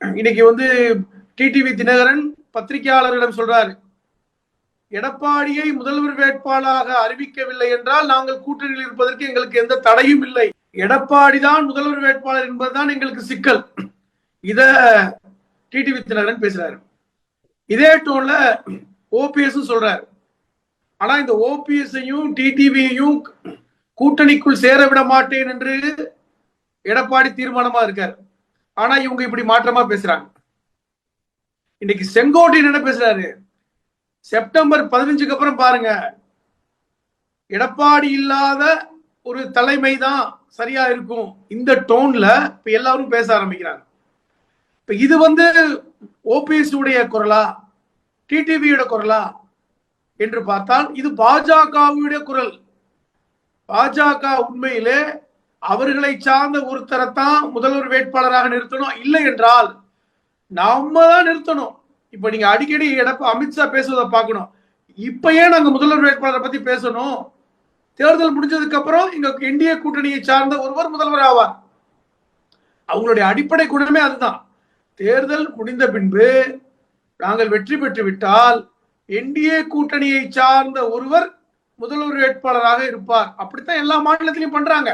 இன்னைக்கு டிடிவி தினகரன் பத்திரிகையாளர்களிடம் சொல்றாரு, எடப்பாடியை முதல்வர் வேட்பாளராக அறிவிக்கவில்லை என்றால் நாங்கள் கூட்டணியில் இருப்பதற்கு எங்களுக்கு எந்த தடையும் இல்லை. எடப்பாடி தான் முதல்வர் வேட்பாளர் என்பதுதான் எங்களுக்கு சிக்கல். இத டிடிவி தினகரன் பேசுறாரு. இதே டோன்ல ஓபிஎஸ் சொல்றாரு. ஆனா இந்த ஓபிஎஸ்ஸையும் டிடிவியையும் கூட்டணிக்குள் சேர விட மாட்டேன் என்று எடப்பாடி தீர்மானமா இருக்காரு. ஆனா இவங்க இப்படி மாற்றமா பேசுறாங்க. இன்னைக்கு செங்கோட்டையன் என்ன பேசுறாரு, செப்டம்பர் 15க்கு அப்புறம் பாருங்க, எடப்பாடி இல்லாத ஒரு தலைமை தான் சரியா இருக்கும். இந்த டோன்ல இப்ப எல்லாரும் பேச ஆரம்பிக்கிறாங்க. இப்ப இது ஓபிஎஸ் உடைய குரலா டிடிவியோட குரலா என்று பார்த்தால் இது பாஜகவுடைய குரல். பாஜக உண்மையிலே அவர்களை சார்ந்த ஒருத்தரைத்தான் முதல்வர் வேட்பாளராக நிறுத்தணும். இல்லை என்றால் நாம தான் நிறுத்தணும். இப்ப நீங்க அடிக்கடி அமித்ஷா பேசுவதை பார்க்கணும். இப்ப ஏன் நாங்க முதல்வர் வேட்பாளரை பத்தி பேசணும்? தேர்தல் முடிஞ்சதுக்கு அப்புறம் இங்க என்டிஏ கூட்டணியை சார்ந்த ஒருவர் முதல்வர் ஆவார். அவங்களுடைய அடிப்படை குணமே அதுதான். தேர்தல் முடிந்த பின்பு நாங்கள் வெற்றி பெற்று விட்டால் என்டிஏ கூட்டணியை சார்ந்த ஒருவர் முதல்வர் வேட்பாளராக இருப்பார். அப்படித்தான் எல்லா மாநிலத்திலையும் பண்றாங்க.